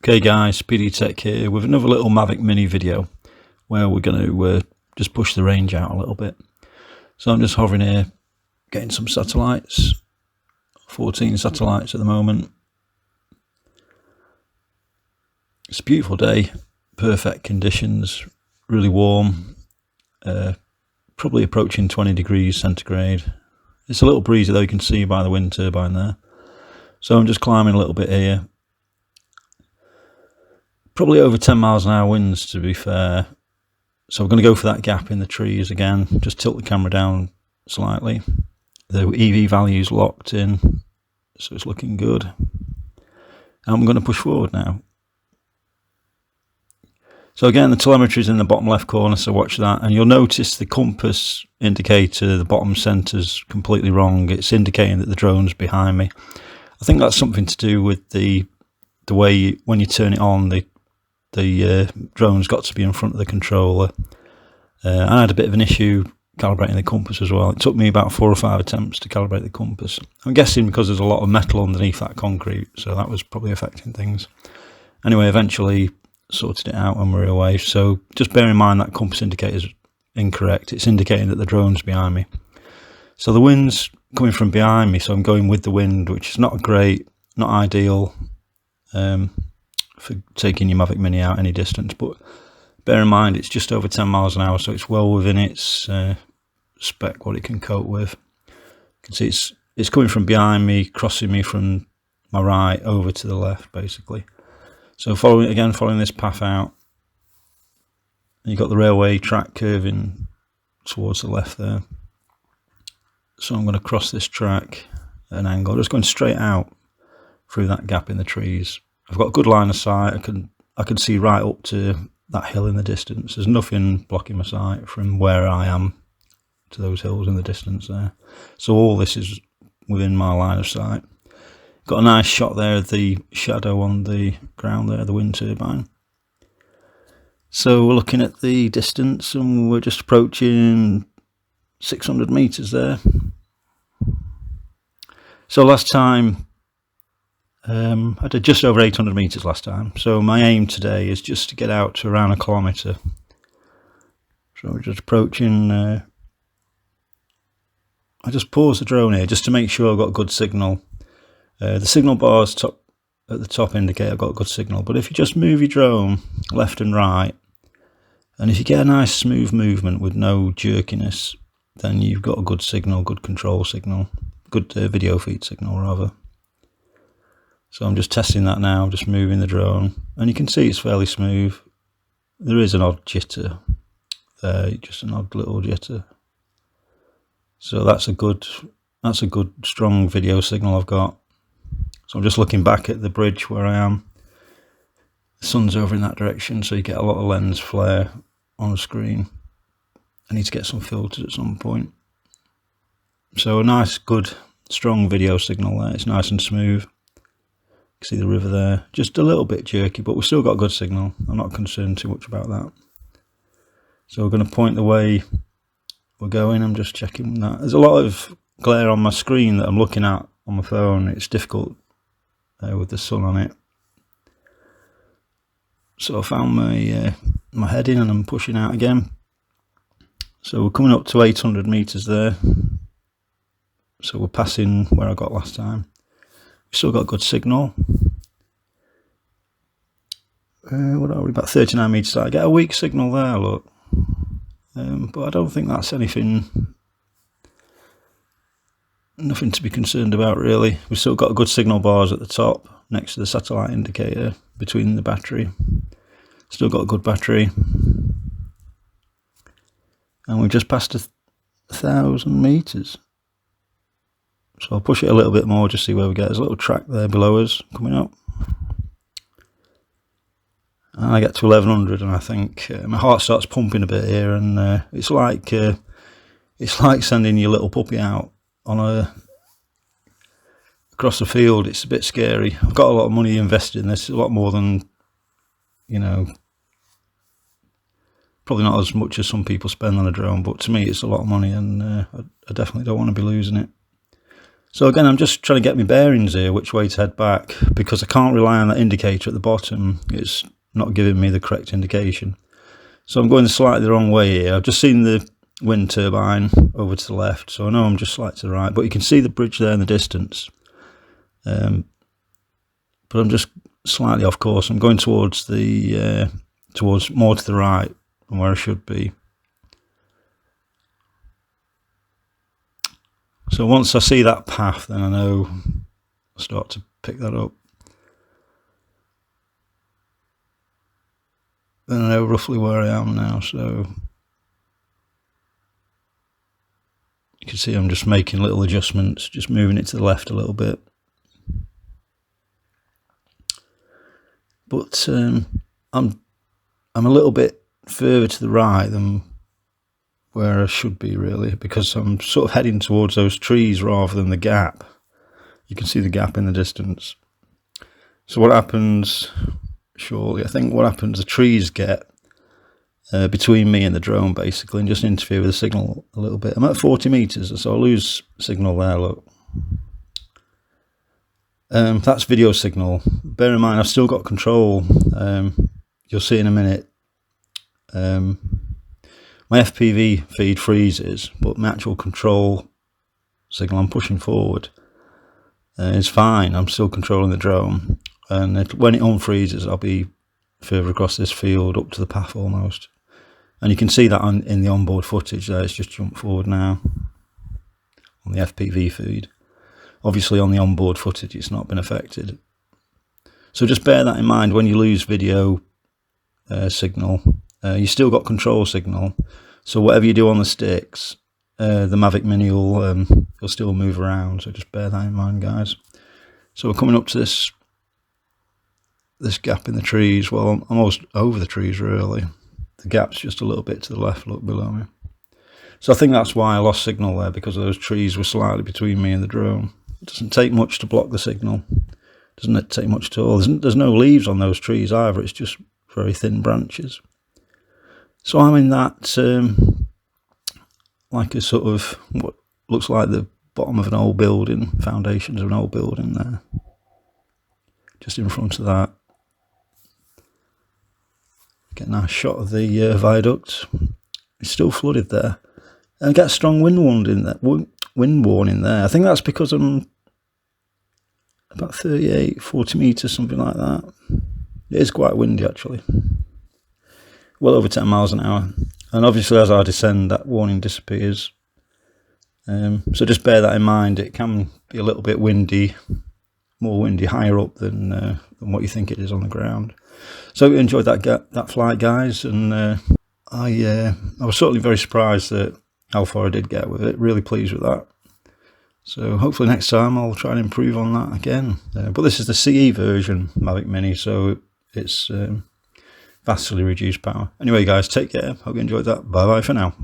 Okay guys, PD Tech here with another little Mavic Mini video where we're going to just push the range out a little bit. So I'm just hovering here, getting some satellites, 14 satellites at the moment. It's a beautiful day, perfect conditions, really warm, probably approaching 20 degrees centigrade. It's a little breezy though, you can see by the wind turbine there. So I'm just climbing a little bit here. Probably over 10 miles an hour winds, to be fair. So we're going to go for that gap in the trees again. Just tilt the camera down slightly. The EV value is locked in, so it's looking good. And I'm going to push forward now. So again, the telemetry is in the bottom left corner, so watch that. And you'll notice the compass indicator, the bottom centre's completely wrong. It's indicating that the drone's behind me. I think that's something to do with the way when you turn it on, the drone's got to be in front of the controller. I had a bit of an issue calibrating the compass as well. It took me about 4 or 5 attempts to calibrate the compass. I'm guessing because there's a lot of metal underneath that concrete, so that was probably affecting things. Anyway, eventually sorted it out and we're away. So just bear in mind that compass indicator is incorrect. It's indicating that the drone's behind me. So the wind's coming from behind me, so I'm going with the wind, which is not great, not ideal for taking your Mavic Mini out any distance, but bear in mind it's just over 10 miles an hour, so it's well within its spec, what it can cope with. You can see it's coming from behind me, crossing me from my right over to the left, basically. So following this path out, you've got the railway track curving towards the left there. So I'm going to cross this track at an angle, just going straight out through that gap in the trees. I've got a good line of sight. I can see right up to that hill in the distance. There's nothing blocking my sight from where I am to those hills in the distance there. So all this is within my line of sight. Got a nice shot there of the shadow on the ground there, the wind turbine. So we're looking at the distance and we're just approaching 600 meters there. So last time I did just over 800 meters last time, so my aim today is just to get out to around 1 kilometer. So we're just approaching. I just pause the drone here just to make sure I've got good signal. The signal bars at the top indicate I've got good signal, but if you just move your drone left and right, and if you get a nice smooth movement with no jerkiness, then you've got a good signal, good control signal, good video feed signal rather. So I'm just testing that now, just moving the drone, and you can see it's fairly smooth. There is an odd jitter there, just an odd little jitter. So that's a good strong video signal I've got. So I'm just looking back at the bridge where I am. The sun's over in that direction, so you get a lot of lens flare on the screen. I need to get some filters at some point. So a nice, good, strong video signal there. It's nice and smooth. You can see the river there. Just a little bit jerky, but we've still got good signal. I'm not concerned too much about that. So we're going to point the way we're going. I'm just checking that. There's a lot of glare on my screen that I'm looking at on my phone. It's difficult with the sun on it. So I found my heading and I'm pushing out again. So we're coming up to 800 meters there. So we're passing where I got last time. We've still got good signal. What are we, about 39 meters? I get a weak signal there, look. But I don't think that's nothing to be concerned about really. We've still got good signal bars at the top next to the satellite indicator between the battery. Still got a good battery. And we've just passed 1,000 meters. So I'll push it a little bit more, just see where we get. There's a little track there below us coming up. And I get to 1100 and I think my heart starts pumping a bit here, and it's like sending your little puppy out on across the field. It's a bit scary. I've got a lot of money invested in this, a lot more than, probably not as much as some people spend on a drone, but to me it's a lot of money, and I definitely don't want to be losing it. So again, I'm just trying to get my bearings here, which way to head back, because I can't rely on that indicator at the bottom. It's not giving me the correct indication. So I'm going slightly the wrong way here. I've just seen the wind turbine over to the left, so I know I'm just slightly to the right, but you can see the bridge there in the distance. But I'm just slightly off course. I'm going towards the towards more to the right from where I should be. So once I see that path, then I know I'll start to pick that up. Then I know roughly where I am now, so you can see I'm just making little adjustments, just moving it to the left a little bit. But I'm a little bit further to the right than where I should be, really, because I'm sort of heading towards those trees rather than the gap. You can see the gap in the distance. So what happens shortly, I think what happens, the trees get between me and the drone basically and just interfere with the signal a little bit. I'm at 40 meters, so I'll lose signal there, look. That's video signal. Bear in mind, I've still got control. You'll see in a minute. My FPV feed freezes, but my actual control signal I'm pushing forward is fine. I'm still controlling the drone, and when it unfreezes, I'll be further across this field, up to the path almost. And you can see that in the onboard footage there. It's just jumped forward now on the FPV feed. Obviously on the onboard footage it's not been affected. So just bear that in mind when you lose video signal. You still got control signal, so whatever you do on the sticks, the Mavic Mini will still move around. So just bear that in mind, guys. So we're coming up to this gap in the trees. Well, I'm almost over the trees really. The gap's just a little bit to the left, look below me. So I think that's why I lost signal there, because those trees were slightly between me and the drone. It doesn't take much to block the signal. Doesn't take much at all. There's no leaves on those trees either. It's just very thin branches. So I'm in that, like a sort of, what looks like the bottom of an old building, foundations of an old building there. Just in front of that. Get a nice shot of the viaduct. It's still flooded there. And I get a strong wind warning there. I think that's because I'm about 38, 40 metres, something like that. It is quite windy actually. Well over 10 miles an hour. And obviously as I descend, that warning disappears. So just bear that in mind. It can be a little bit windy, more windy higher up than what you think it is on the ground. So I enjoyed that flight, guys, and I was certainly very surprised at how far I did get with it. Really pleased with that. So hopefully next time I'll try and improve on that again. But this is the CE version Mavic Mini, so it's vastly reduced power. Anyway, guys, take care. Hope you enjoyed that. Bye bye for now.